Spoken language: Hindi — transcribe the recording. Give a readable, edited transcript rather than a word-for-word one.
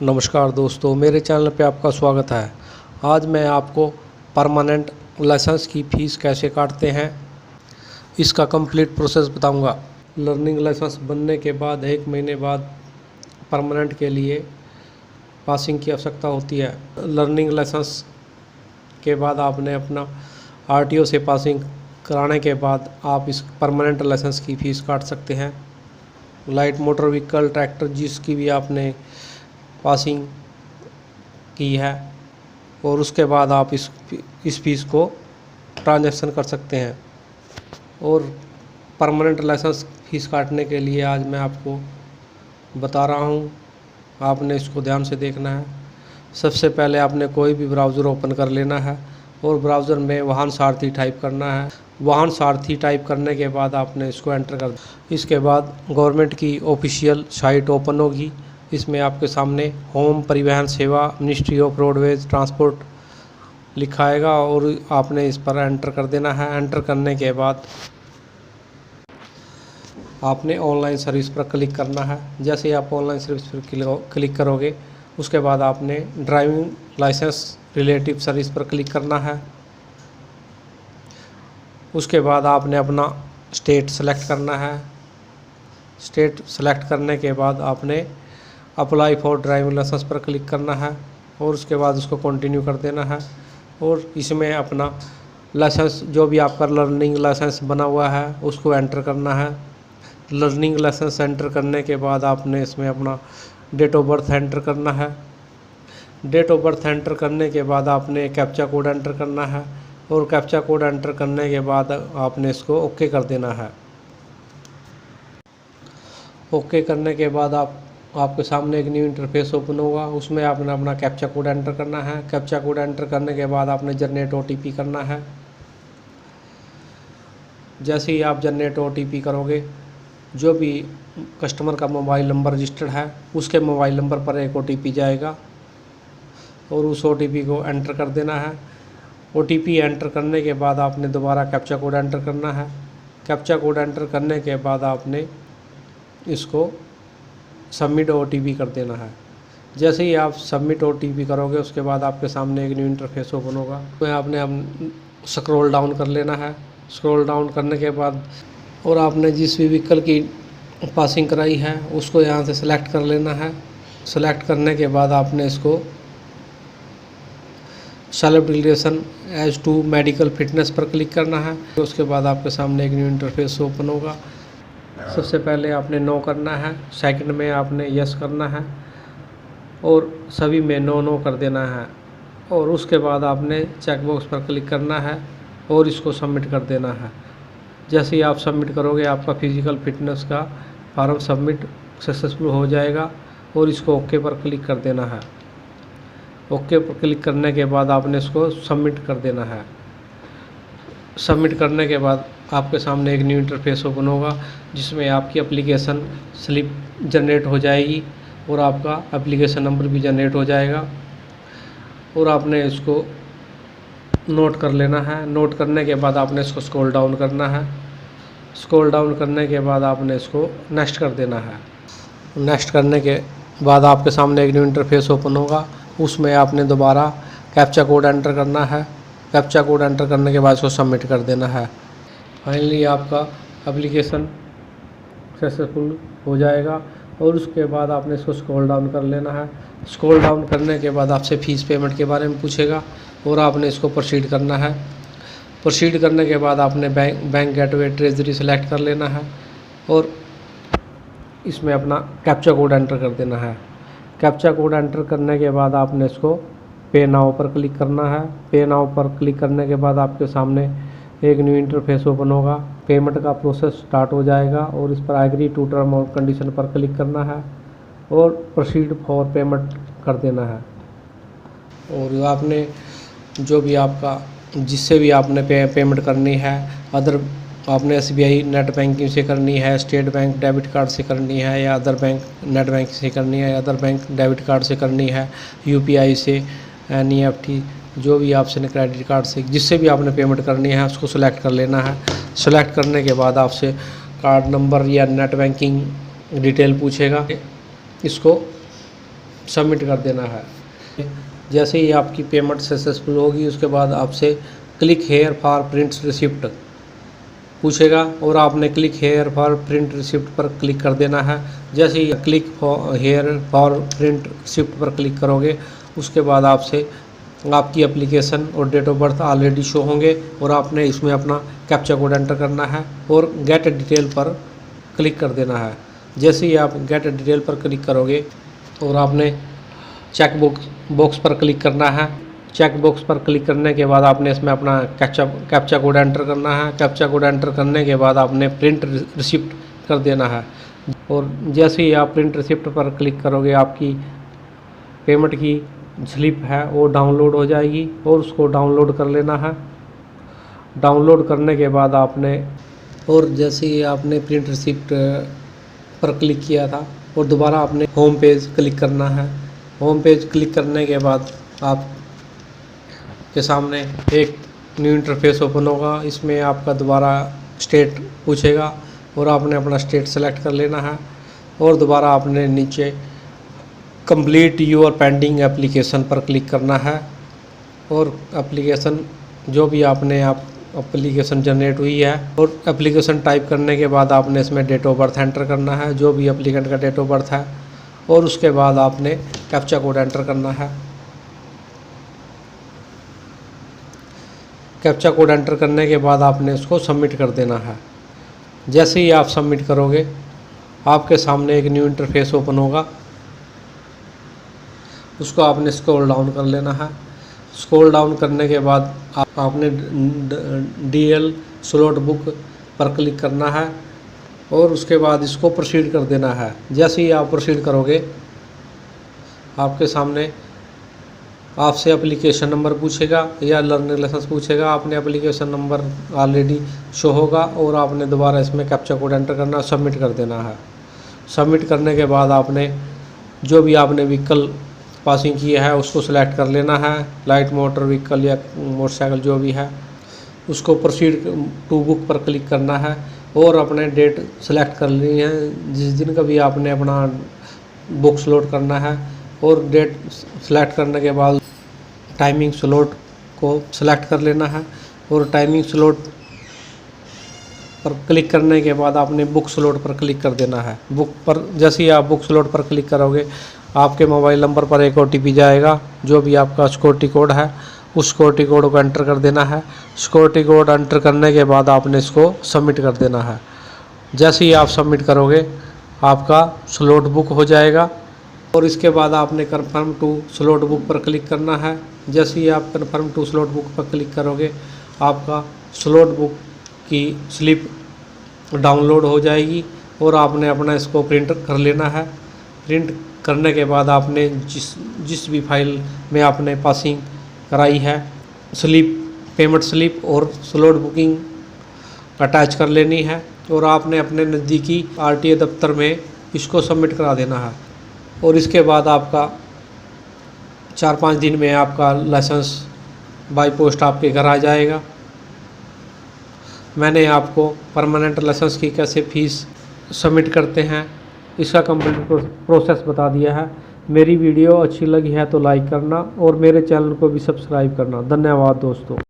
नमस्कार दोस्तों, मेरे चैनल पे आपका स्वागत है। आज मैं आपको परमानेंट लाइसेंस की फ़ीस कैसे काटते हैं इसका कंप्लीट प्रोसेस बताऊंगा। लर्निंग लाइसेंस बनने के बाद 1 महीने बाद परमानेंट के लिए पासिंग की आवश्यकता होती है। लर्निंग लाइसेंस के बाद आपने अपना आरटीओ से पासिंग कराने के बाद आप इस परमानेंट लाइसेंस की फ़ीस काट सकते हैं। लाइट मोटर व्हीकल, ट्रैक्टर जिसकी भी आपने पासिंग की है और उसके बाद आप इस फीस को ट्रांजैक्शन कर सकते हैं। और परमानेंट लाइसेंस फ़ीस काटने के लिए आज मैं आपको बता रहा हूँ, आपने इसको ध्यान से देखना है। सबसे पहले आपने कोई भी ब्राउज़र ओपन कर लेना है और ब्राउज़र में वाहन सारथी टाइप करना है। वाहन सारथी टाइप करने के बाद आपने इसको एंटर कर इसके बाद गवर्नमेंट की ऑफिशियल साइट ओपन होगी। इसमें आपके सामने होम परिवहन सेवा मिनिस्ट्री ऑफ रोडवेज ट्रांसपोर्ट लिखा आएगा और आपने इस पर एंटर कर देना है। एंटर करने के बाद आपने ऑनलाइन सर्विस पर क्लिक करना है। जैसे ही आप ऑनलाइन सर्विस पर क्लिक करोगे उसके बाद आपने ड्राइविंग लाइसेंस रिलेटिव सर्विस पर क्लिक करना है। उसके बाद आपने अपना स्टेट सेलेक्ट करना है। स्टेट सेलेक्ट करने के बाद आपने अप्लाई फॉर ड्राइविंग लाइसेंस पर क्लिक करना है और उसके बाद उसको कंटिन्यू कर देना है। और इसमें अपना लाइसेंस जो भी आपका लर्निंग लाइसेंस बना हुआ है उसको एंटर करना है। लर्निंग लाइसेंस एंटर करने के बाद आपने इसमें अपना डेट ऑफ बर्थ एंटर करना है। डेट ऑफ बर्थ एंटर करने के बाद आपने कैप्चा कोड एंटर करना है और कैप्चा कोड एंटर करने के बाद आपने इसको ओके कर देना है। ओके करने के बाद आपके सामने एक न्यू इंटरफेस ओपन होगा। उसमें आपने अपना कैप्चा कोड एंटर करना है। कैप्चा कोड एंटर करने के बाद आपने जनरेट ओटीपी करना है। जैसे ही आप जनरेट ओटीपी करोगे, जो भी कस्टमर का मोबाइल नंबर रजिस्टर्ड है उसके मोबाइल नंबर पर एक ओटीपी जाएगा और उस ओटीपी को एंटर कर देना है। ओटीपी एंटर करने के बाद आपने दोबारा कैप्चा कोड एंटर करना है। कैप्चा कोड एंटर करने के बाद आपने इसको सबमिट ओटीपी कर देना है। जैसे ही आप सबमिट ओटीपी करोगे उसके बाद आपके सामने एक न्यू इंटरफेस ओपन होगा। तो आपने स्क्रॉल डाउन कर लेना है। स्क्रॉल डाउन करने के बाद और आपने जिस भी व्हीकल की पासिंग कराई है उसको यहाँ से सेलेक्ट कर लेना है। सेलेक्ट करने के बाद आपने इसको self declaration as to medical fitness पर क्लिक करना है। उसके बाद आपके सामने एक न्यू इंटरफेस ओपन होगा। सबसे पहले आपने नो करना है, सेकंड में आपने यस करना है और सभी में नो कर देना है। और उसके बाद आपने चेकबॉक्स पर क्लिक करना है और इसको सबमिट कर देना है। जैसे ही आप सबमिट करोगे आपका फिजिकल फिटनेस का फॉर्म सबमिट सक्सेसफुल हो जाएगा और इसको ओके पर क्लिक कर देना है। ओके पर क्लिक करने के बाद आपने इसको सबमिट कर देना है। सबमिट करने के बाद आपके सामने एक न्यू इंटरफेस ओपन होगा जिसमें आपकी एप्लीकेशन स्लिप जनरेट हो जाएगी और आपका एप्लीकेशन नंबर भी जनरेट हो जाएगा और आपने इसको नोट कर लेना है। नोट करने के बाद आपने इसको स्क्रॉल डाउन करना है। स्क्रॉल डाउन करने के बाद आपने इसको नेक्स्ट कर देना है। नेक्स्ट करने के बाद आपके सामने एक न्यू इंटरफेस ओपन होगा। उसमें आपने दोबारा कैप्चा कोड एंटर करना है। कैप्चा कोड एंटर करने के बाद इसको सबमिट कर देना है। फाइनली आपका एप्लीकेशन सक्सेसफुल हो जाएगा और उसके बाद आपने इसको स्क्रॉल डाउन कर लेना है। स्क्रॉल डाउन करने के बाद आपसे फ़ीस पेमेंट के बारे में पूछेगा और आपने इसको प्रोसीड करना है। प्रोसीड करने के बाद आपने बैंक गेटवे ट्रेजरी सेलेक्ट कर लेना है और इसमें अपना कैप्चा कोड एंटर कर देना है। कैप्चा कोड एंटर करने के बाद आपने इसको पे नाउ पर क्लिक करना है। पे नाउ पर क्लिक करने के बाद आपके सामने एक न्यू इंटरफेस ओपन होगा। पेमेंट का प्रोसेस स्टार्ट हो जाएगा और इस पर एग्री टू टर्म और कंडीशन पर क्लिक करना है और प्रोसीड फॉर पेमेंट कर देना है। और आपने जो भी आपका जिससे भी आपने पेमेंट करनी है, अदर आपने SBI नेट बैंकिंग से करनी है, स्टेट बैंक डेबिट कार्ड से करनी है या अदर बैंक नेट बैंक से करनी है या अदर बैंक डेबिट कार्ड से करनी है, UPI से, NEFT, जो भी आपसे क्रेडिट कार्ड से जिससे भी आपने पेमेंट करनी है उसको सेलेक्ट कर लेना है। सेलेक्ट करने के बाद आपसे कार्ड नंबर या नेट बैंकिंग डिटेल पूछेगा। इसको सबमिट कर देना है। जैसे ही आपकी पेमेंट सक्सेसफुल होगी उसके बाद आपसे click here for print receipt पूछेगा और आपने click here for print receipt पर क्लिक कर देना है। जैसे ही click here for print receipt पर क्लिक करोगे उसके बाद आपसे आपकी एप्लीकेशन और date of birth already show होंगे और आपने इसमें अपना कैप्चा कोड एंटर करना है और गेट डिटेल पर क्लिक कर देना है। जैसे ही आप गेट डिटेल पर क्लिक करोगे और आपने चेक बॉक्स पर क्लिक करना है। चेक बॉक्स पर क्लिक करने के बाद आपने इसमें अपना कैप्चा कोड एंटर करना है। कैप्चा कोड एंटर करने के बाद आपने प्रिंट रिसिप्ट कर देना है और जैसे ही आप प्रिंट रिसिप्ट पर क्लिक करोगे आपकी पेमेंट की स्लिप है वो डाउनलोड हो जाएगी और उसको डाउनलोड कर लेना है। डाउनलोड करने के बाद आपने और जैसे ही आपने प्रिंट रिसिप्ट पर क्लिक किया था और दोबारा आपने होम पेज क्लिक करना है। होम पेज क्लिक करने के बाद आप के सामने एक न्यू इंटरफेस ओपन होगा। इसमें आपका दोबारा स्टेट पूछेगा और आपने अपना स्टेट सेलेक्ट कर लेना है और दोबारा आपने नीचे कंप्लीट योर पेंडिंग एप्लीकेशन पर क्लिक करना है और एप्लीकेशन जो भी आपने एप्लीकेशन जनरेट हुई है और एप्लीकेशन टाइप करने के बाद आपने इसमें डेट ऑफ बर्थ एंटर करना है जो भी एप्लीकेंट का डेट ऑफ बर्थ है और उसके बाद आपने कैप्चा कोड एंटर करना है। कैप्चा कोड एंटर करने के बाद आपने उसको सबमिट कर देना है। जैसे ही आप सबमिट करोगे आपके सामने एक न्यू इंटरफेस ओपन होगा। उसको आपने स्क्रॉल डाउन कर लेना है। स्क्रॉल डाउन करने के बाद आपने DL स्लॉट बुक पर क्लिक करना है और उसके बाद इसको प्रोसीड कर देना है। जैसे ही आप प्रोसीड करोगे आपके सामने आपसे एप्लीकेशन नंबर पूछेगा या लर्निंग लाइसेंस पूछेगा। आपने एप्लीकेशन नंबर ऑलरेडी शो होगा और आपने दोबारा इसमें कैप्चा कोड एंटर करना है, सबमिट कर देना है। सबमिट करने के बाद आपने जो भी आपने व्हीकल पासिंग किया है उसको सिलेक्ट कर लेना है। लाइट मोटर व्हीकल या मोटरसाइकिल जो भी है उसको प्रोसीड टू बुक पर क्लिक करना है और अपने डेट सेलेक्ट कर लेनी है जिस दिन का भी आपने अपना बुक स्लॉट करना है और डेट सेलेक्ट करने के बाद टाइमिंग स्लॉट को सेलेक्ट कर लेना है और टाइमिंग स्लॉट पर क्लिक करने के बाद आपने बुक स्लॉट पर क्लिक कर देना है। बुक पर जैसे ही आप बुक स्लॉट पर क्लिक करोगे आपके मोबाइल नंबर पर एक OTP जाएगा जो भी आपका सिक्योरिटी कोड है उस सिक्योरिटी कोड को एंटर कर देना है। सिक्योरिटी कोड एंटर करने के बाद आपने इसको सबमिट कर देना है। जैसे ही आप सबमिट करोगे आपका स्लॉट बुक हो जाएगा और इसके बाद आपने कन्फर्म टू स्लॉट बुक पर क्लिक करना है। जैसे ही आप कन्फर्म टू स्लॉट बुक पर क्लिक करोगे आपका स्लॉट बुक की स्लिप डाउनलोड हो जाएगी और आपने अपना इसको प्रिंट कर लेना है। प्रिंट करने के बाद आपने जिस भी फाइल में आपने पासिंग कराई है स्लिप पेमेंट स्लिप और स्लॉट बुकिंग अटैच कर लेनी है और आपने अपने नज़दीकी RTA दफ्तर में इसको सबमिट करा देना है और इसके बाद आपका 4-5 दिन में आपका लाइसेंस बाय पोस्ट आपके घर आ जाएगा। मैंने आपको परमानेंट लाइसेंस की कैसे फ़ीस सबमिट करते हैं इसका कंप्लीट प्रोसेस बता दिया है। मेरी वीडियो अच्छी लगी है तो लाइक करना और मेरे चैनल को भी सब्सक्राइब करना। धन्यवाद दोस्तों।